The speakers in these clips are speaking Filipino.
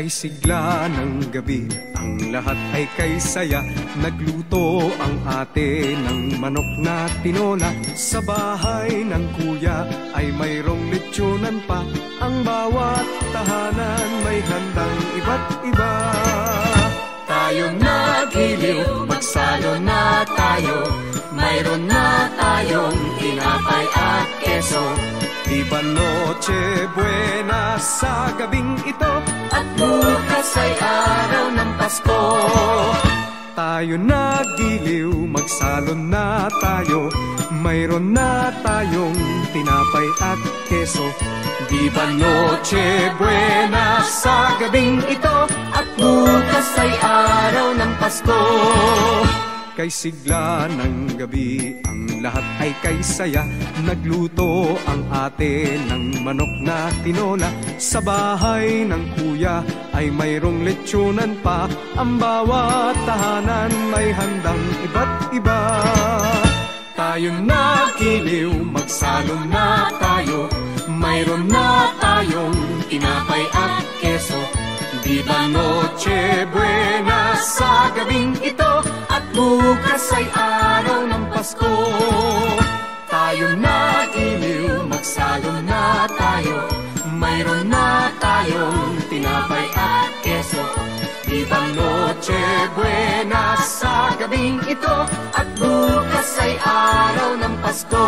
Kay sigla ng gabi, ang lahat ay kay saya. Nagluto ang ate ng manok na tinola. Sa bahay ng kuya ay mayroong lechonan pa. Ang bawat tahanan may handang iba't iba. Tayo nagiliw, magsalo na tayo. Mayroon na tayong tinapay at keso. Di ba Noche Buena sa gabing ito? At bukas ay araw ng Pasko. Tayo nagiliw, magsalon na tayo. Mayroon na tayong tinapay at keso. Di ba Noche Buena sa gabing ito? At bukas ay araw ng Pasko. Kay sigla ng gabi, ang lahat ay kay saya. Nagluto ang ate ng manok na tinola. Sa bahay ng kuya ay mayroong lechonan pa. Ang bawat tahanan may handang iba't iba. Tayo nagiliw, magsalo na tayo. Mayroon na tayong tinapay at keso. Di ba Noche Buena sa gabing ito? At bukas ay araw ng Pasko. Tayo nagiliw, magsalo na tayo. Mayroon na tayong tinapay at keso. Di ba Noche Buena sa gabing ito? At bukas ay araw ng Pasko.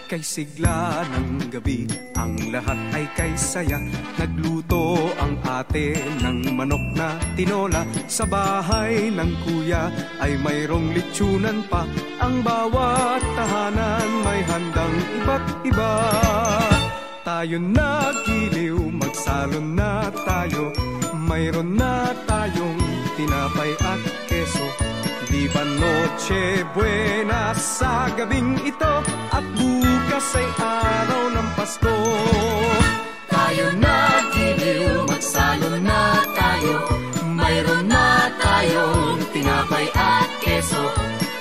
Kay sigla ng gabi, ang lahat ay kay saya. Nagluto ang ate ng manok na tinola. Sa bahay ng kuya ay mayroong lechonan pa. Ang bawat tahanan may handang iba't iba. Tayo nagiliw, magsalon na tayo. Mayroon na tayong tinapay at keso. Di ba Noche Buena sa gabing ito? At bukas ay araw ng Pasko. Tayo nagiliw, magsalo na tayo. Mayroon na tayong tinapay at keso.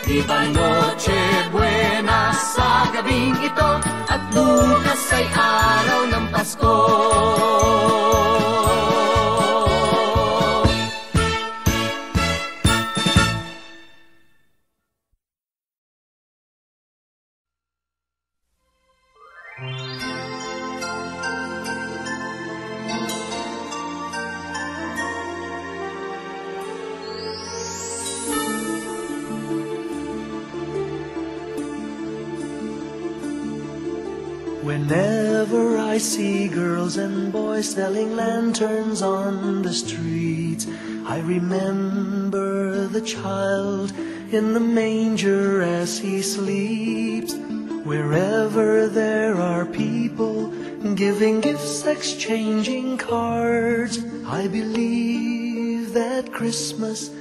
Di ba Noche Buena sa gabing ito? At bukas ay araw ng Pasko. Whenever I see girls and boys selling lanterns on the streets, I remember the child in the manger as he sleeps. Wherever there are people giving gifts, exchanging cards, I believe that Christmas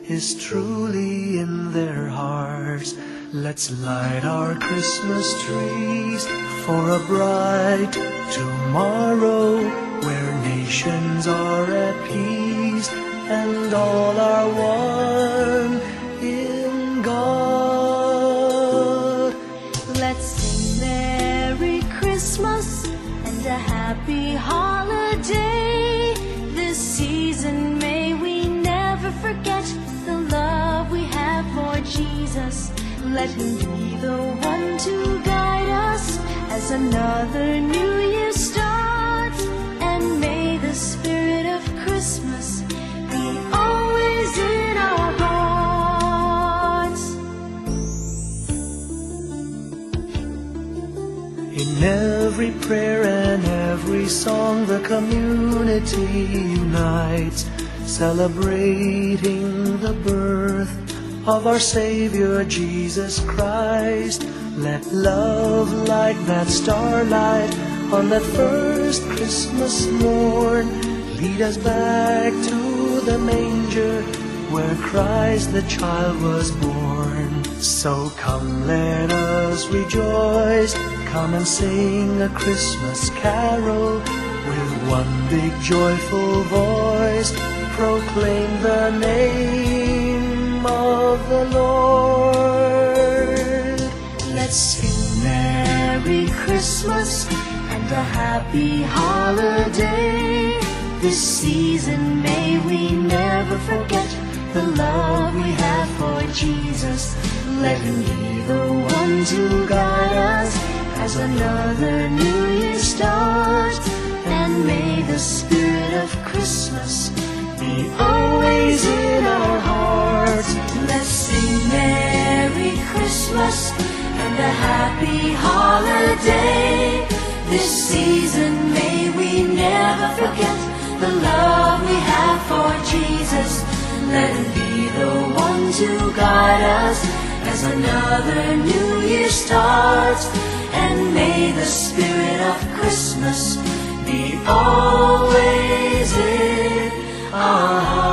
is truly in their hearts. Let's light our Christmas trees for a bright tomorrow, where nations are at peace and all are one in God. Let's sing Merry Christmas and a Happy Holiday. This season may we never forget the love we have for Jesus. Let him be the one to guide us as another new year starts. And may the spirit of Christmas be always in our hearts. In every prayer and every song, the community unites, celebrating the birth of our Savior Jesus Christ. Let love like that starlight on that first Christmas morn lead us back to the manger where Christ the child was born. So come, let us rejoice, come and sing a Christmas carol with one big joyful voice. proclaim the name of the Lord. Let's sing Merry Christmas and a happy holiday. This season may we never forget the love we have for Jesus. Let Him be the one to guide us as another new year starts. And may the spirit of Christmas be always in our hearts. Let's sing Merry Christmas and a happy holiday. This season may we never forget the love we have for Jesus. Let Him be the one to guide us as another new year starts. And may the spirit of Christmas be always in our hearts.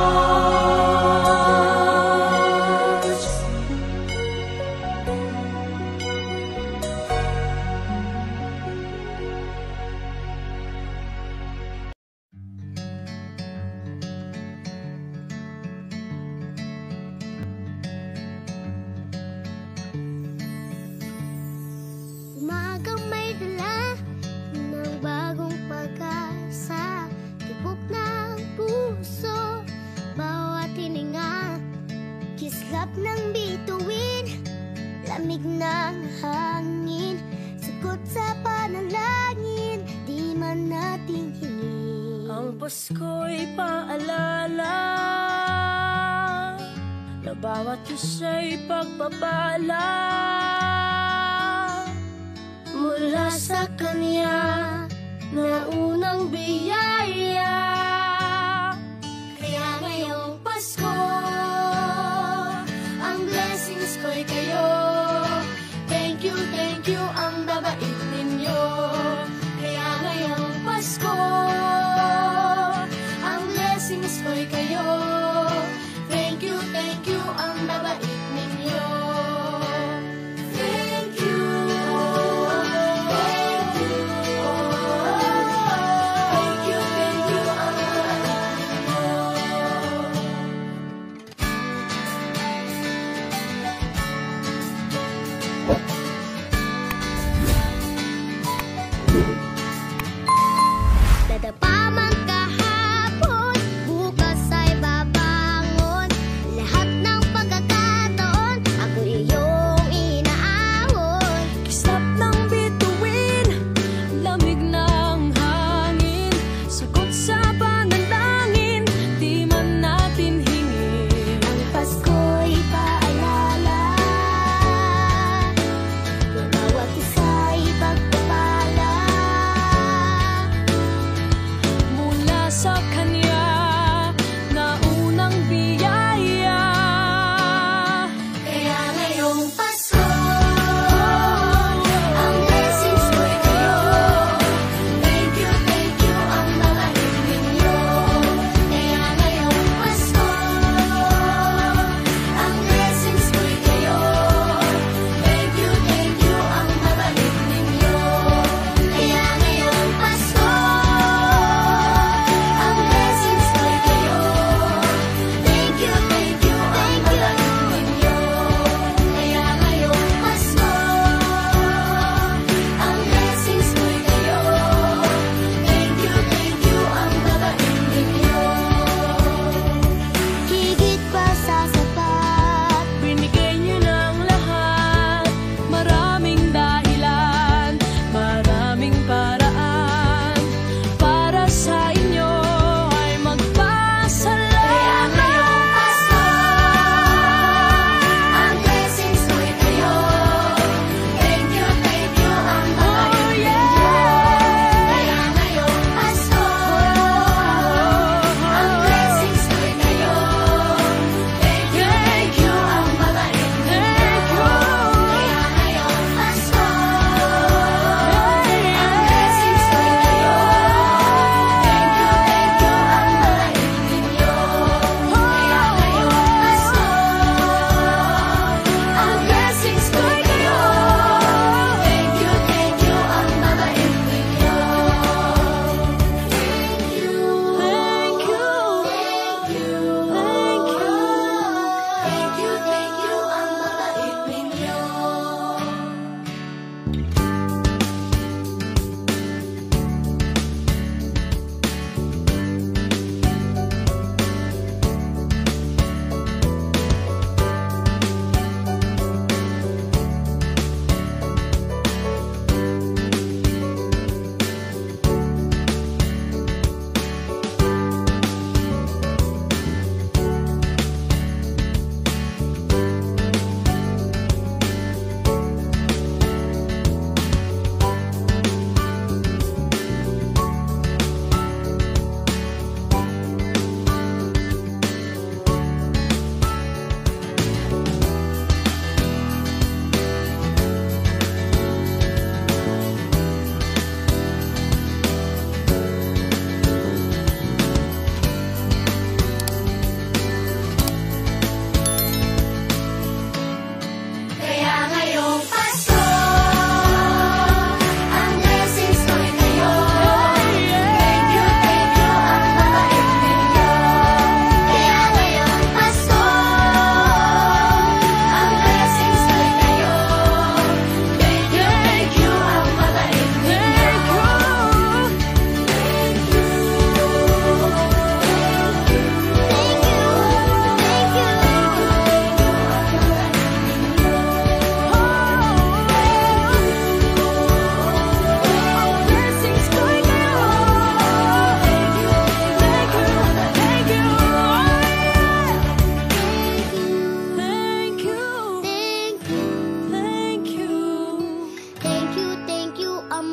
Umagang may dala ng bagong pag-asa, tibok ng puso, bawat hininga, kislap ng bituin, lamig ng hangin, sagot sa panalangin, di man natin hingin. Ang Pasko'y paalala na bawat isa'y pagpapala mula sa Kanya na unang biyaya. Kaya ngayong Pasko, ang blessings ko'y kayo. Thank you, ang babait ninyo. Kaya ngayong Pasko, ang blessings ko'y kayo. Thank you, ang babait ninyo. Thank you, thank you,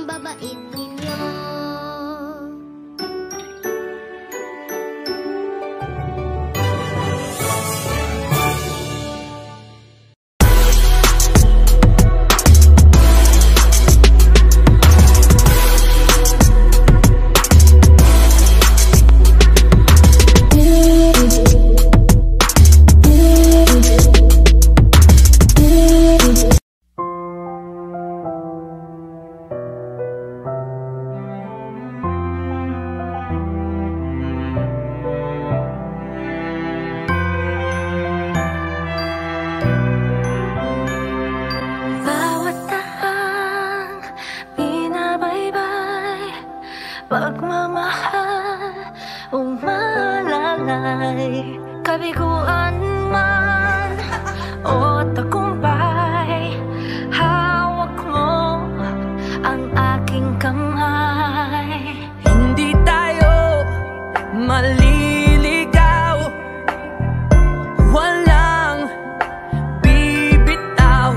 pambabait ninyo. Pagmamahal, umalalay, kabiguan man o tagumpay, hawak mo ang aking kamay. Hindi tayo maliligaw, walang bibitaw,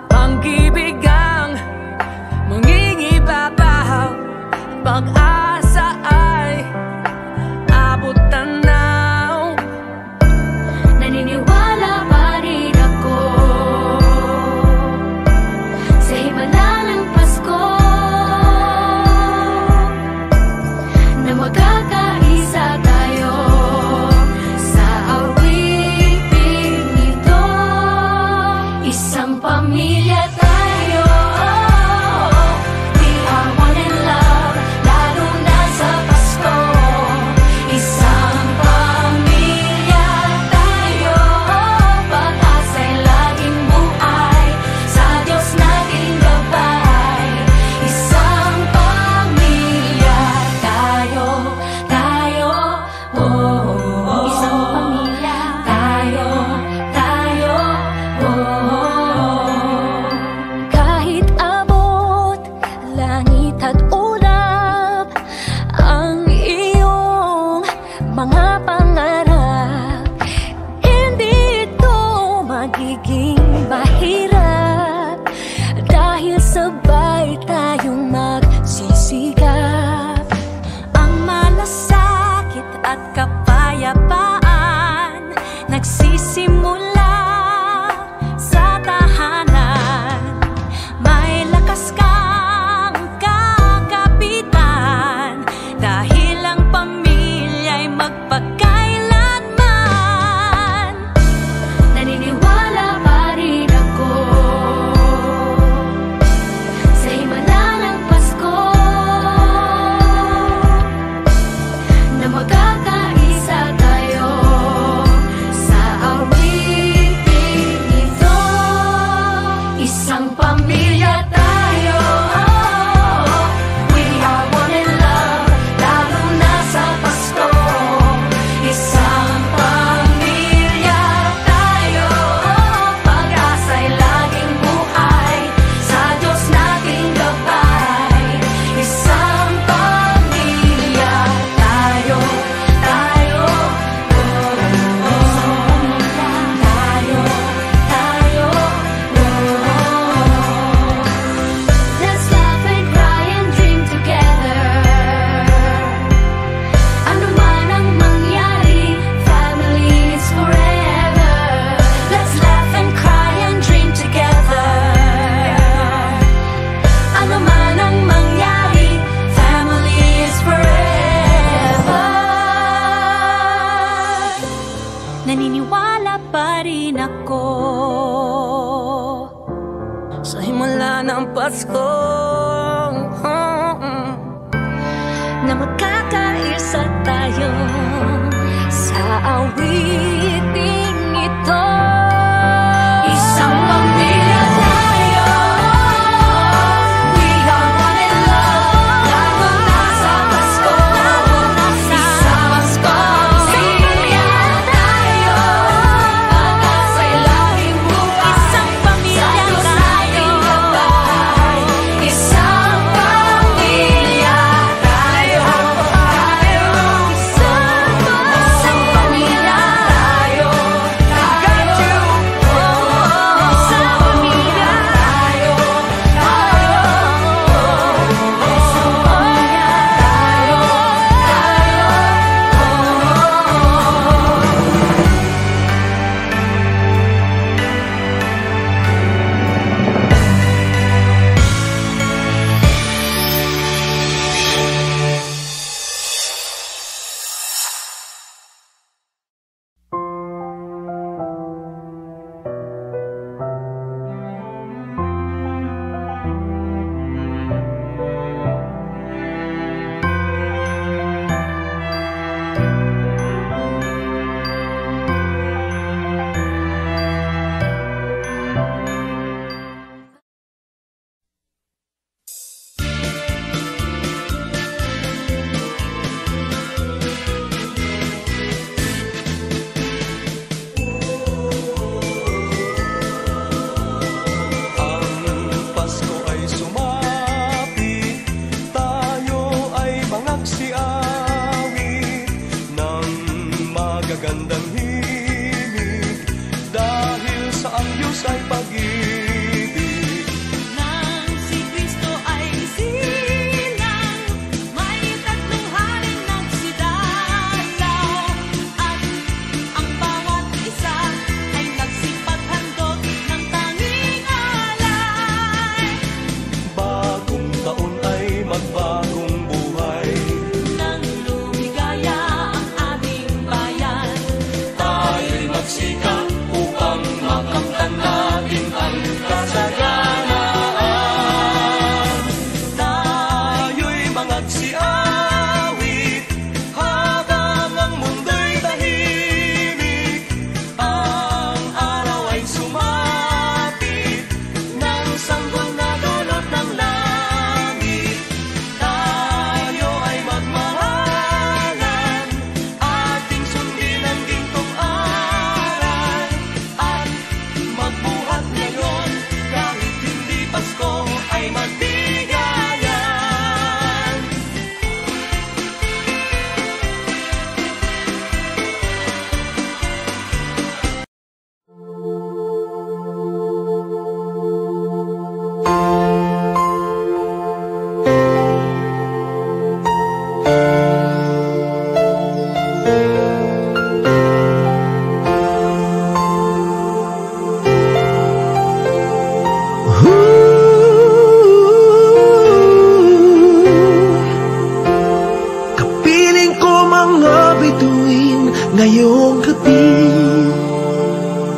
pag-ibig ang mangingibabaw. Pag-asa ay abot tanaw. Naniniwala pa rin ako sa himala ng Pasko, na magkakaisa tayo sa awiting ito. Isang pamilya tayo, we are one in love. Lalong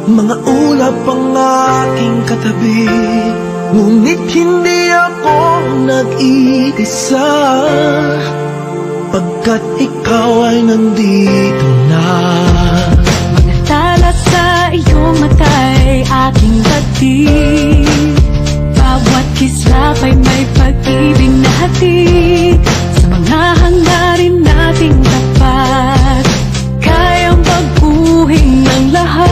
Mga ulap ang aking katabi, ngunit hindi ako nag-iisa, pagkat ikaw ay nandito na. Mga tala sa iyong mata'y aking batid, bawat kislap ay may pag-ibig na hatid. Sa mga hangarin nating tapat, kayang baguhin ng lahat.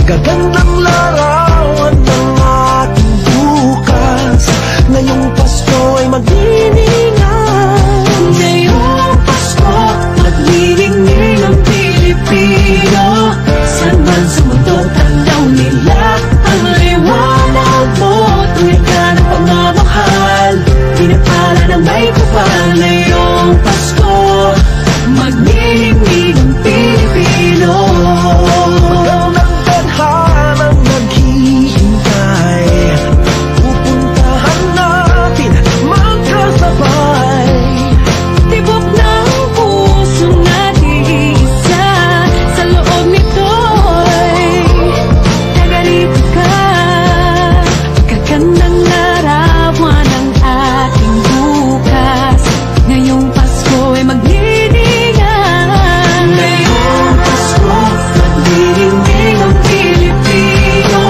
Magagandang larawan ng ating bukas, ngayong Pasko ay magniningay. Ngayong Pasko, maglilingning ang Pilipino. Saan man sa mundo, tanaw nila ang liwanag mo. Tuwid ka ng pagmamahal, pinapala ng may kapal. Ngayong Pasko, maglilingning ang Pilipino. Magandang tadhanang naghihintay, pupuntahan natin magkasabay. Tibok ng puso natin isa, sa loob nito'y tagarito ka. Magagandang larawan ng ating bukas, ngayong Pasko ay maglilingay. Ngayong Pasko, maglilingning ang Pilipino.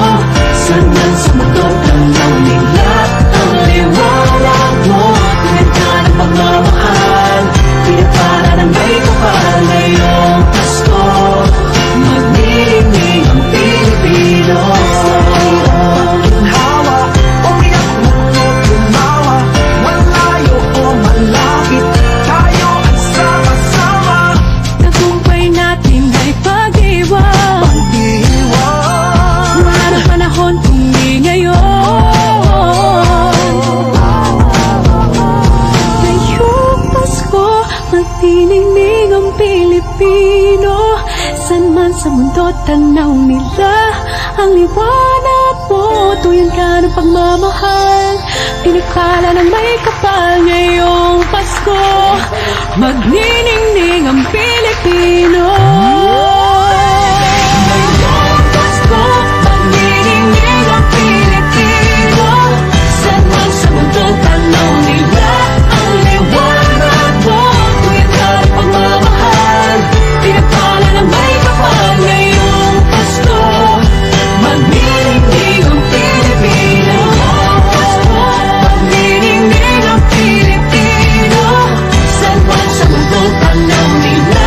Saan man sa mundo, tanaw nila ang liwanag mo. Tuwid ka ng pagmamahal, pinapala ng may kapal. Ngayong Pasko, maglilingning ang Pilipino. Hawa, umiyak man o tumawa, malayo o malapit, tayo ay sama-sama. Tagumpay natin ay pag-iwan, Pag-iwan, wala na panahon kundi ngayon. Ngayong Pasko, magniningning ang Pilipino. Saan man sa mundo, tanaw nila ang liwanag mo. Tuyan ka ng pagmamahal, pinakala ng may kapal. Ngayong Pasko, magniningning ang Pilipino. Ngayong Pasko, magniningning ang Pilipino. Saan man sa mundo, tanaw nila ang liwanag mo. Tuyan ka ng pagmamahal, pinakala ng may kapal. Ngayong Pasko, magniningning ang Pilipino. Pasko, magniningning ang Pilipino. Saan man sa mundo, tanaw nila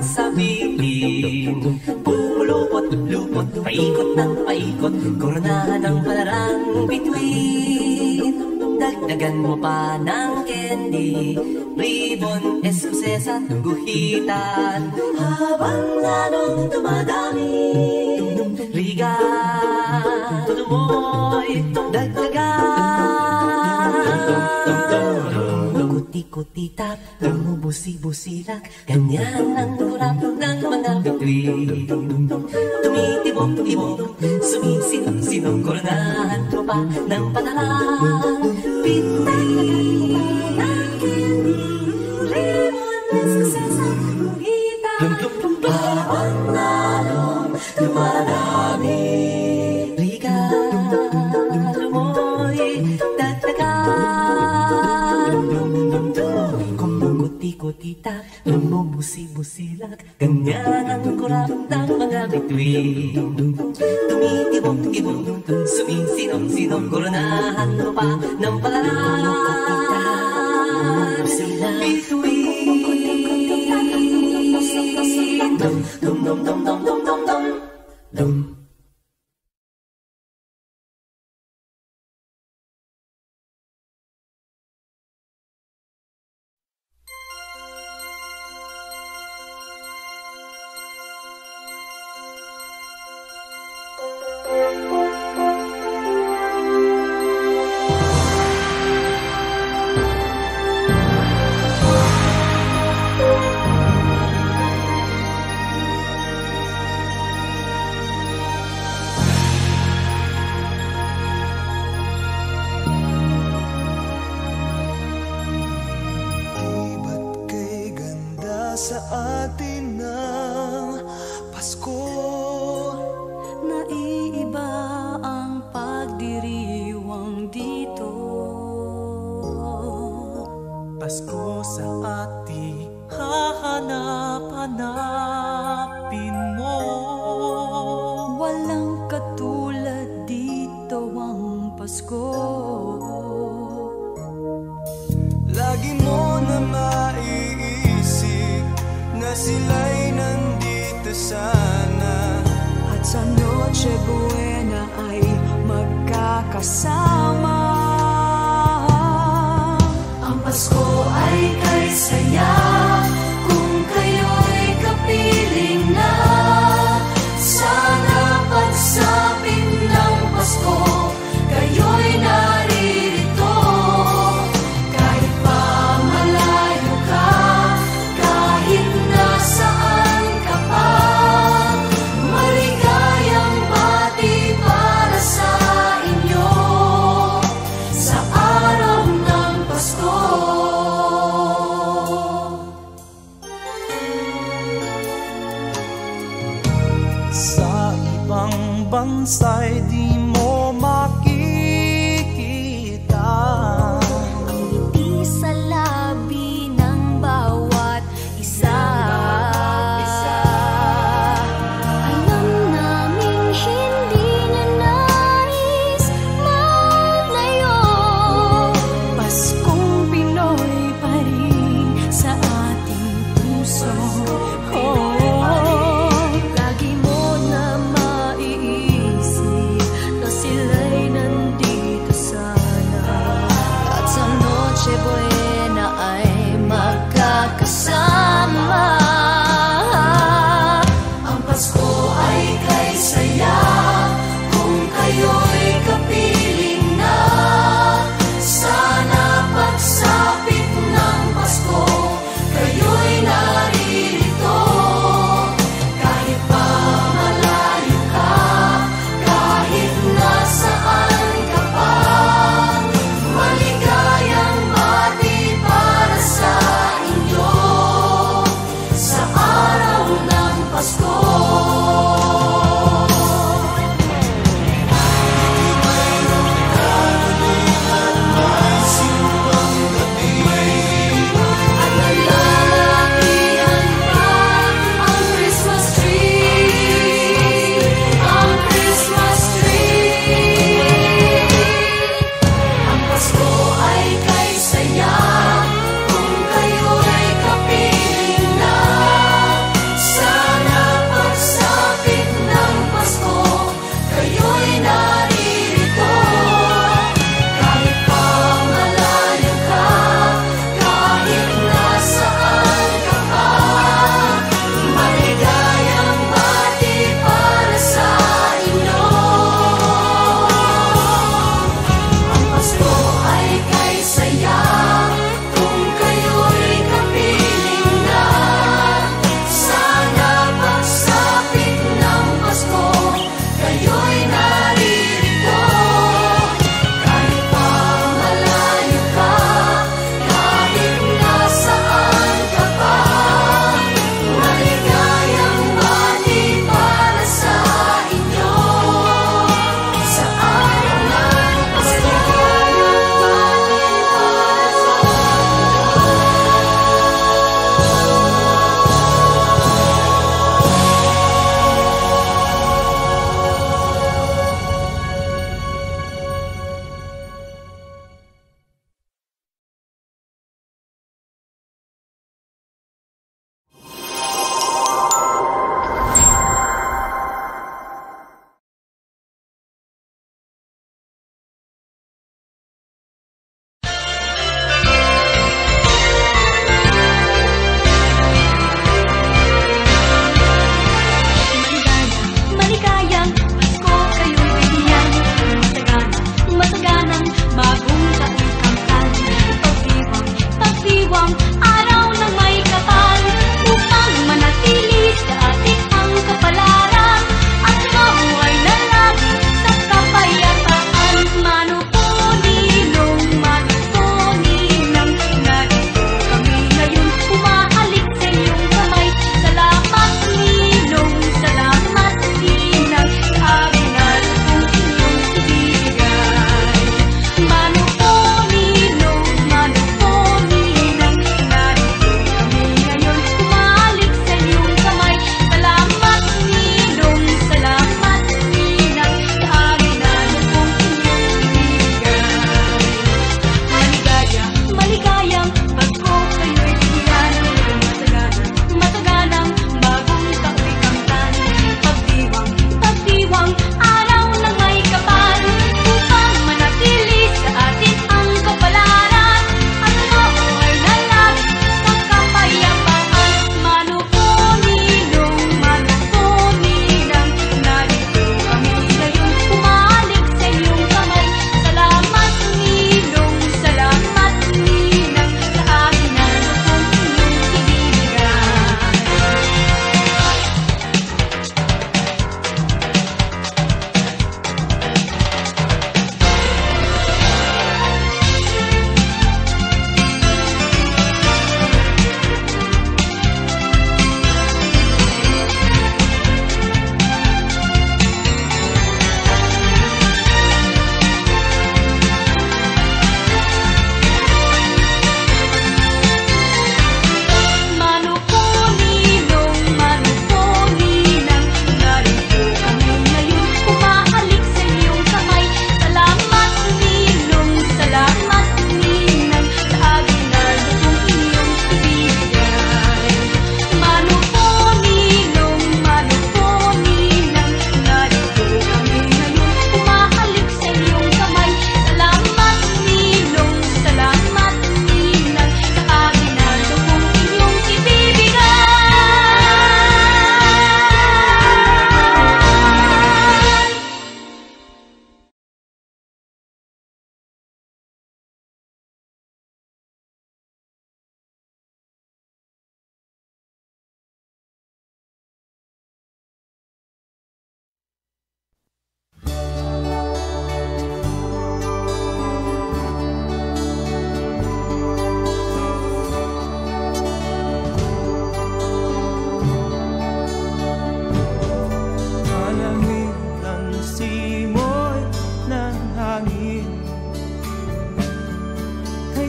sa bituin. Pumulupot-lupot, paikot ng paikot, koronahan ng palarang bituin. Dagdagan mo pa ng candy, ribbon, eskuses at guhitan. Habang lalong dumadami, regalo mo'y dagdagan. Kuti-kuti-tap, bumubusi-busilak, ganyan ang kurap ng mga bituin. Tumitibok-tibok, sumisinong-sinong, koronahan mo pa ng panalang. Pitay-lagan mo pa ng candy, ribbon, eskuses at guhitan. Habang lalong dumadami, regalo mo'y dagdagan. Kumukuti-kutita, bumubusi-busilak, ganyan ang kurap ng mga bituin. Tumitibok-tibok, sumisinong-sinong, koronahan mo pa ng palaran. Bituin, dum-dum-dum-dum-dum-dum-dum. Sa atin ng Pasko, naiiba ang pagdiriwang dito. Pasko sa ating hahanap-hanapin mo. Walang katulad dito ang Pasko. Lagi mo na maiisip na sila'y nandito sana, At sa Noche Buena ay magkakasama. Ang Pasko ay kay saya kung kayo'y kapiling na. Sana pagsapit ng Pasko, kayo'y naririto. Kahit pa malayo ka, kahit nasaan ka pa, maligayang bati para sa inyo.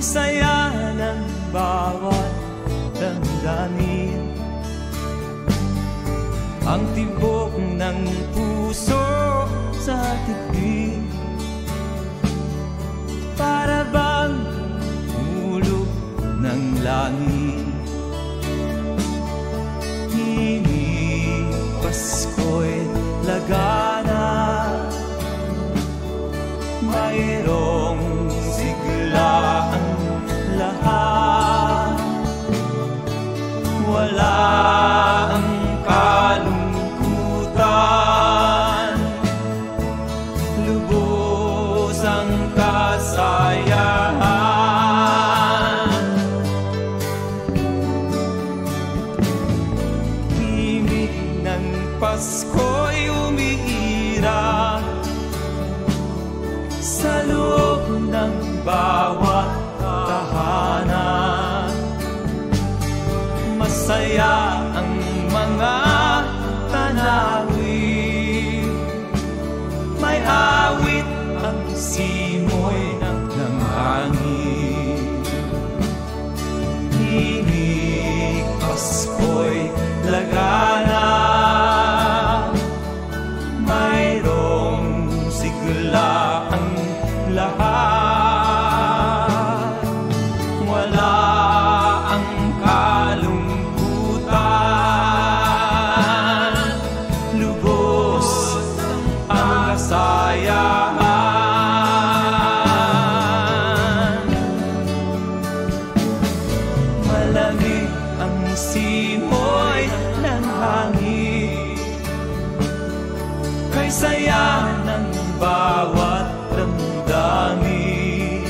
saya ng bawat damdamin, ang tibok ng puso sa dibdib, para bang hulog ng langit. Himig Pasko'y lagana, mayroong sigla ang lahat, wala ang kalungkutan, lubos ang kasayahan. Himig ng Pasko'y umiira sa loob ng bawat tahanan. Masaya ang mga tanawin, may awit ang simoy ng hangin. Himig Pasko'y lagana, mayroong sigla ang lahat, wala ang kalungkutan, lubos ang kasayahan. Malamig ang simoy ng hangin, kay saya ng bawat damdamin,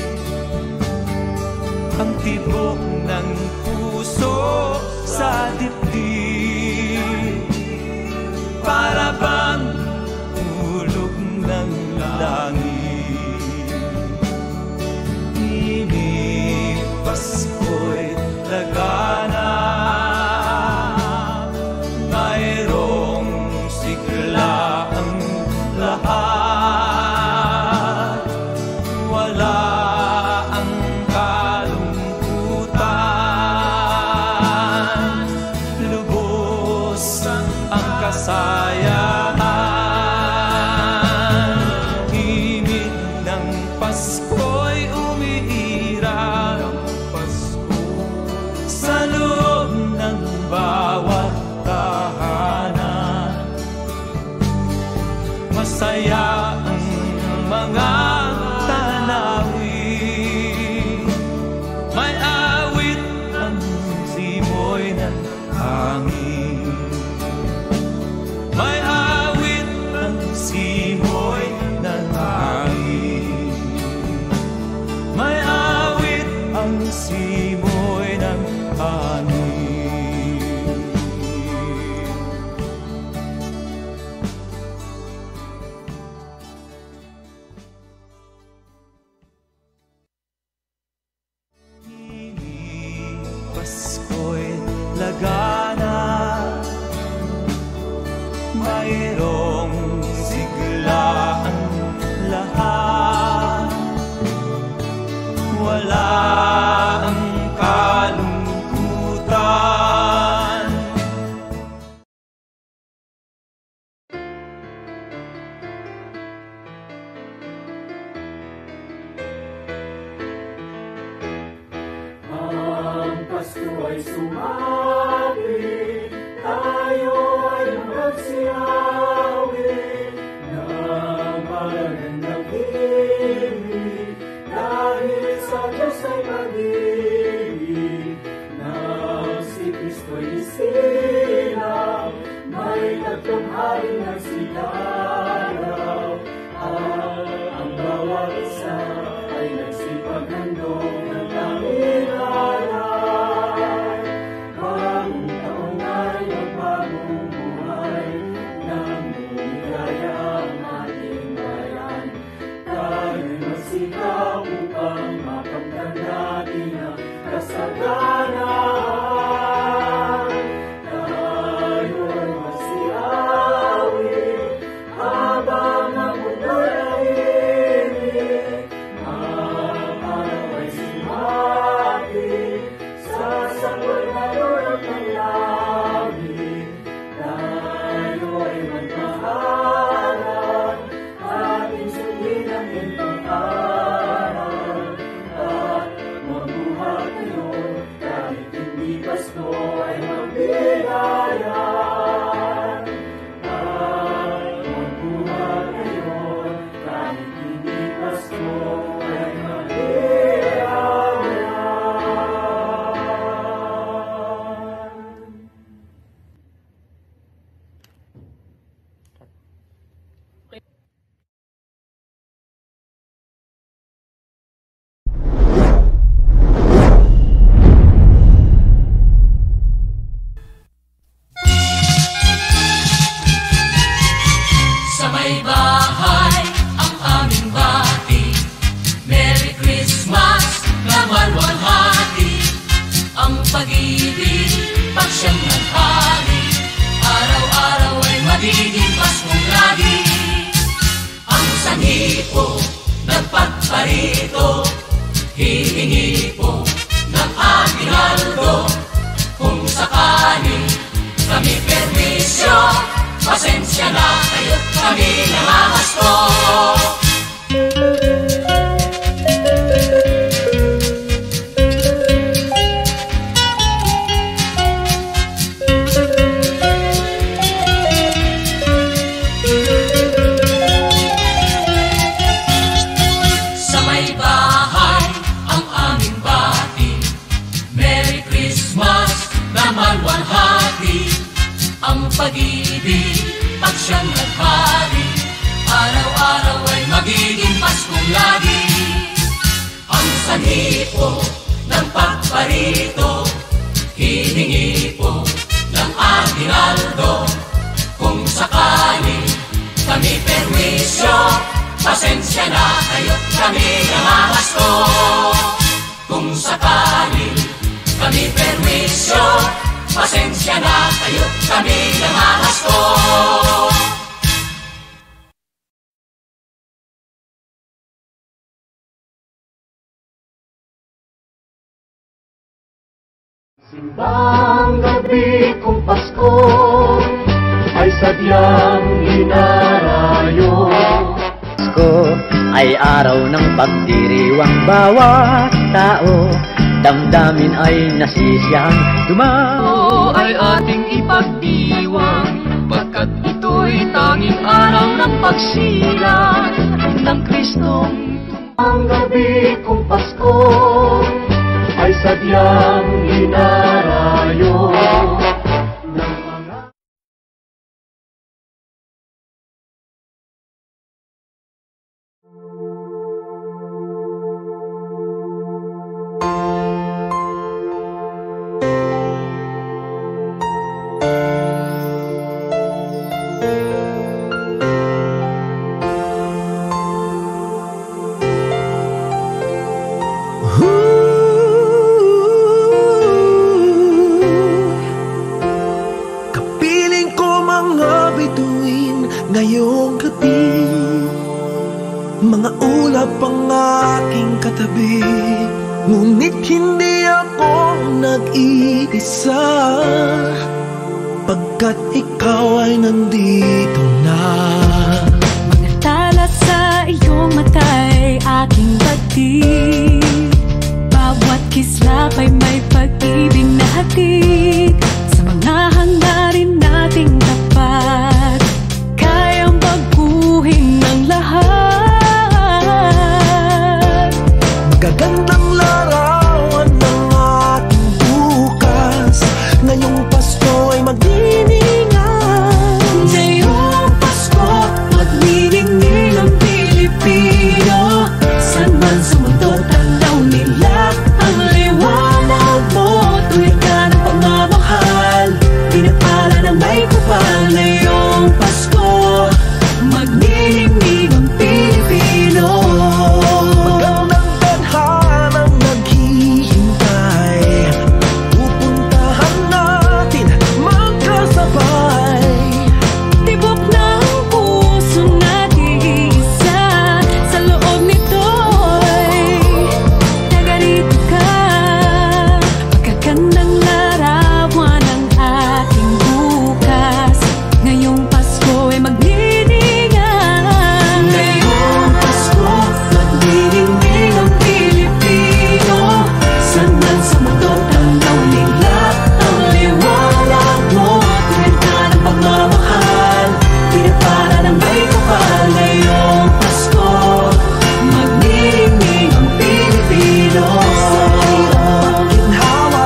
ang tibok ng puso sa dibdib, para bang hulog ng langit. Himig Pasko'y lagana, mayroong sigla ang lahat, wala ang kalungkutan, lubos ang kasayahan. Himig ng Pasko'y umiira sa loob ng bawat tahanan. Masaya ang mga tanawin, may awit ang simoy ng hangin, may awit ang simoy ng hangin, may awit ang simoy ng hangin. Pasko'y lagana, mayroong sigla ang lahat, wala ang kalungkutan. Pasko ay sumapit, tayo ay magsiyawi ng magandang himig, dahil sa Diyos ay mag-ibig, nang si Kristo'y isilang, may tatlong haring nagsidaraw, ang bawat isa ay nagsipaghandog ng tanging aral. Bagong taon ay magbagong buhay, nang lumigaya ang ating bayan. Tayo'y magsikap upang makamtan natin ang kasaganan. Tayo'y magsiawi habang ang mundo'y tahimik, ang araw ay simula. hihingi po ng aginaldo. Kung sakali kami permisyo, pasensya na kayo't kami namamasko. Sa may bahay ang aming bati, Merry Christmas na malwalhati. Ang pag-ibig pag siyang naghari, araw-araw ay magiging Paskong lagi. Ang sanhi po ng pagparito, hihingi po ng aginaldo. Kung sakali kami permisyo, pasensya na kayo't kami namamasko. Kung sakali kami permisyo, pasensya na kayo't kami namamasko. Simbang gabi kung Pasko ay sadyang inarayo. Pasko ay araw ng pagdiriwang bawat tao, damdamin ay nasisiyang dumao. Ay ating ipagdiwang, pagkat ito'y tanging araw ng pagsilang ng Kristong. Ang gabi kung Pasko ay sadyang inarayo. Kapiling ko mga bituin ngayong gabi, mga ulap ang aking katabi, ngunit hindi ako nag-iisa, pagkat ikaw ay nandito na. Mga tala sa iyong mata'y aking batid, bawat kislap ay may pag-ibig na hatid. Sa mga hangarin nating tapat, kayang baguhin ng lahat. Gagandang larawan ng ating bukas, ngayong Pasko ay magdiningan. Ngayong Pasko, magniningning ang Pilipino. San man sa mundo, tanaw nila ang liwanag mo. Tuwid ka ng pagmamahal, pinapala ng may kapal. Ngayong Pasko, magniningning ang Pilipino. Magandang tadhanang naghihintay, pupuntahan natin magkasabay. Tibok ng puso natin isa, sa loob nito'y tagarito ka. Magagandang larawan ng ating bukas, ngayong Pasko ay magniningan. Ngayong Pasko, magniningning ang Pilipino. San man sa mundo, tanaw nila ang liwanag mo. Tuwid ka ng pagmamahal, pinapala ng may kapal. Ngayong Pasko, magniningning ang Pilipino. Sa hirap ginhawa,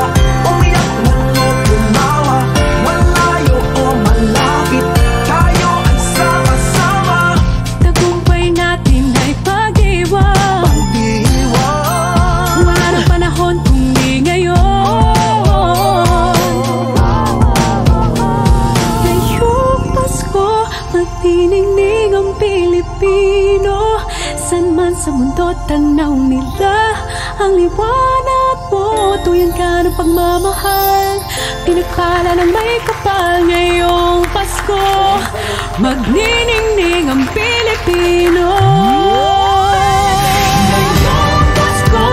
umiyak man o tumawa, malayo o malapit, tayo ay sama-sama. Tagumpay natin ay pag-iwan, Pag-iwan, wala nang panahon kung di ngayon. Ngayong Pasko, magniningning ang Pilipino. San man sa mundo, tanaw nila ang liwanag mo. Tuyan ka ng pagmamahal, pinakala ng may kapal. Ngayong Pasko, magniningning ang Pilipino. Ngayong Pasko,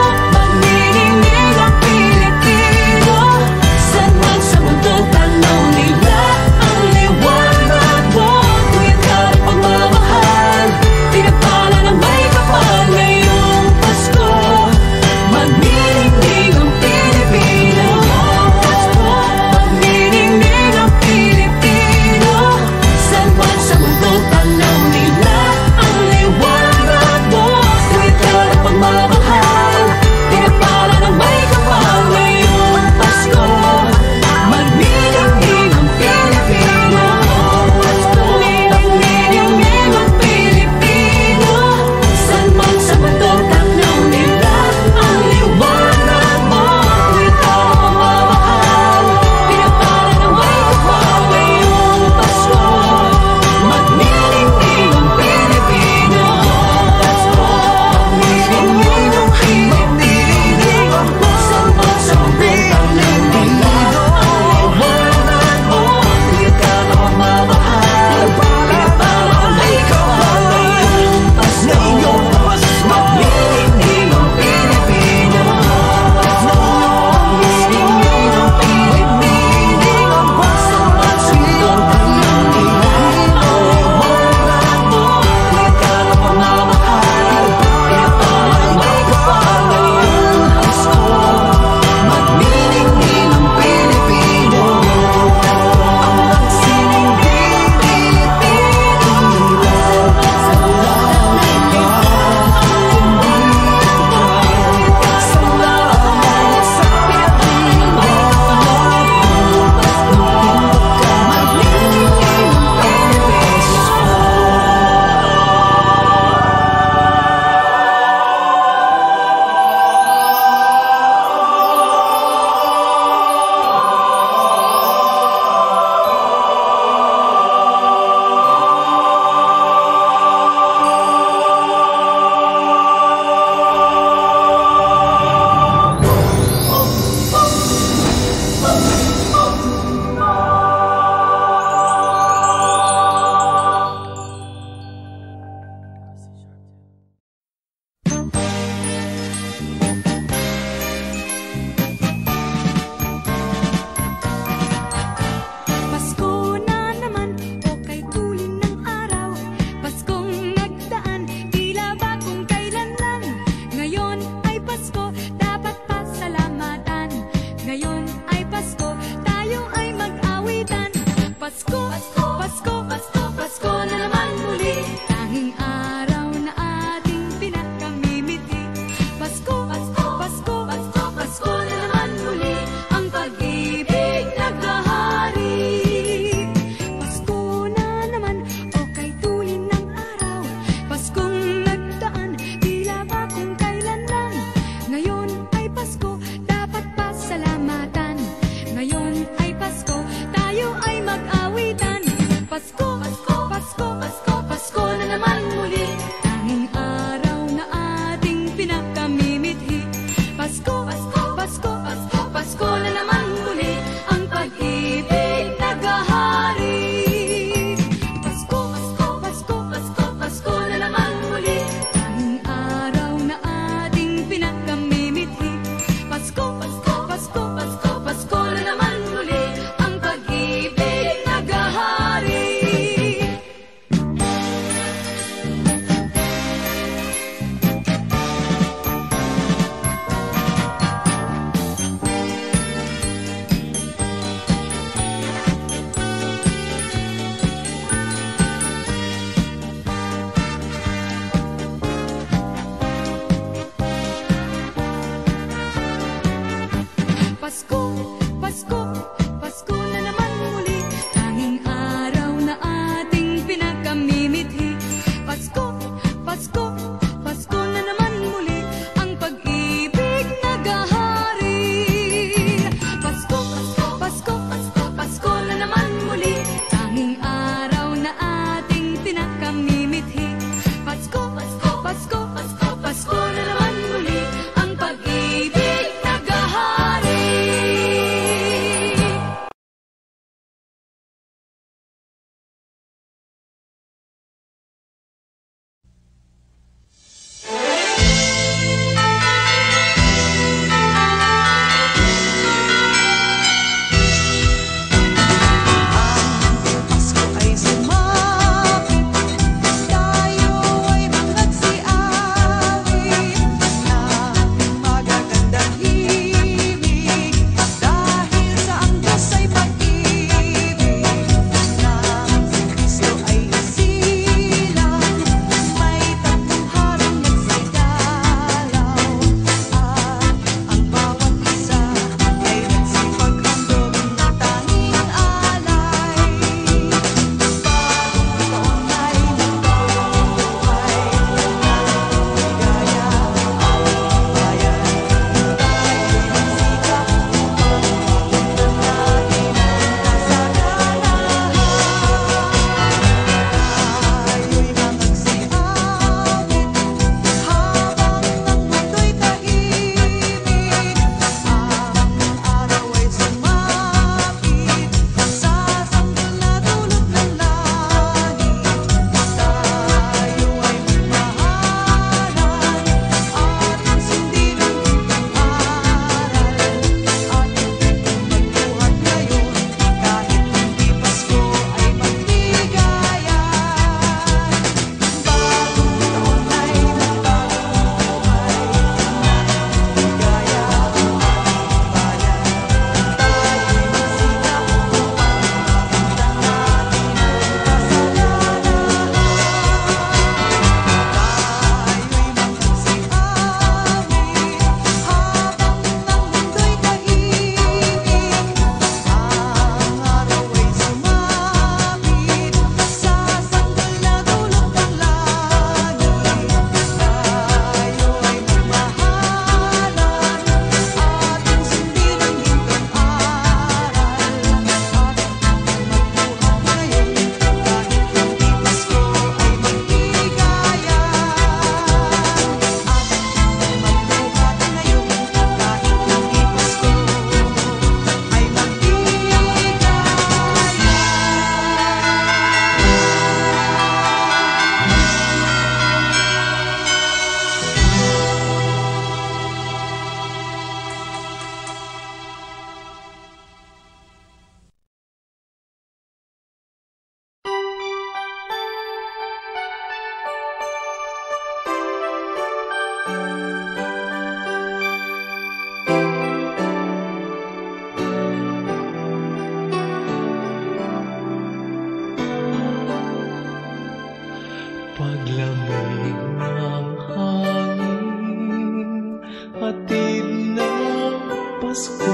Pasko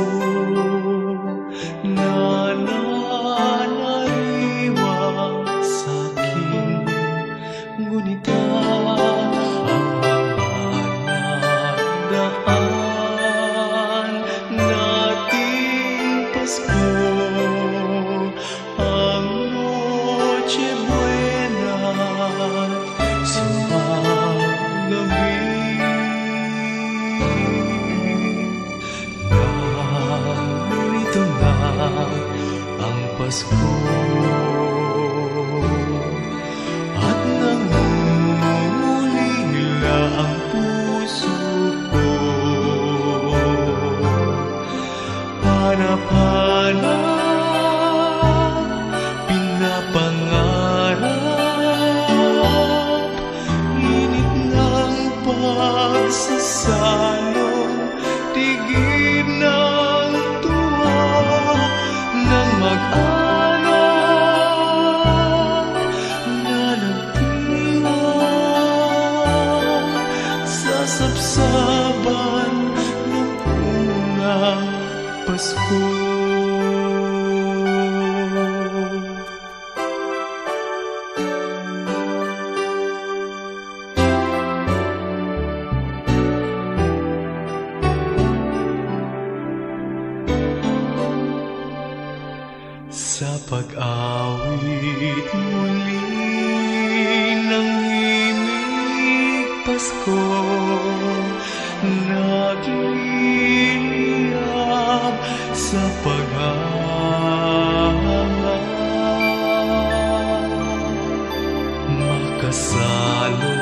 na nananariwang sa'kin, ngunit ang mga nagdaan nating Pasko, ang Noche Buena at simbang gabi. Narito na ang Pasko at nangungulila ang puso ko. Hanap-hanap, pinapangarap, init ng pagsasalong, tigib ng tuwa ng mag-anak na nagdiwang sa sabsaban ng unang Pasko. Sa pag-awit muli ng himig Pasko, nagliliyab sa paghanga. Makasalo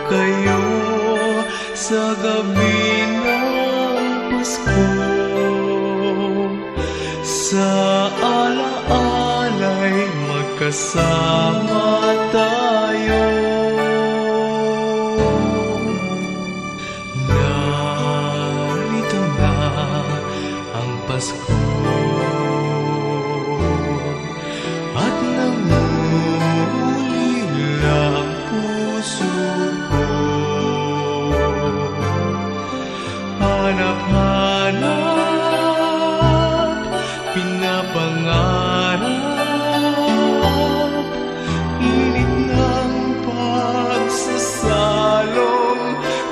kayo sa gabi ng Pasko, sa alaalay magkasama tayo. Narito na ang Pasko at nangungulila ang puso ko. Hanap-hanap, pinapangarap, init ng pagsasalong,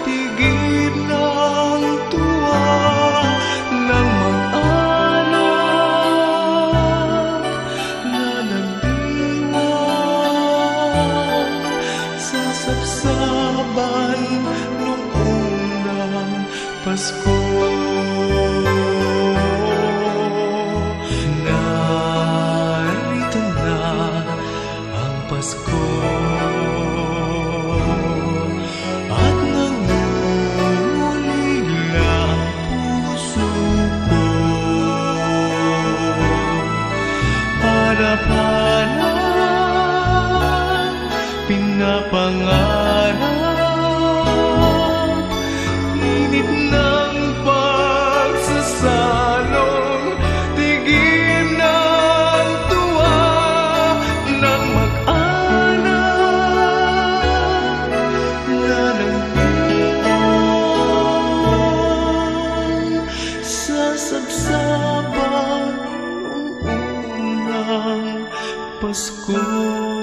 tigib ng tuwa ng mag-anak na nagdiwang sa sabsaban nung unang Pasko. Narito na ang Pasko at nangungulila ang puso ko. Hanap-hanap, pinapangarap, init ng pagsasalong, tigib ng tuwa ng mag-anak na nagdiwang sa sabsaban ng unang Pasko.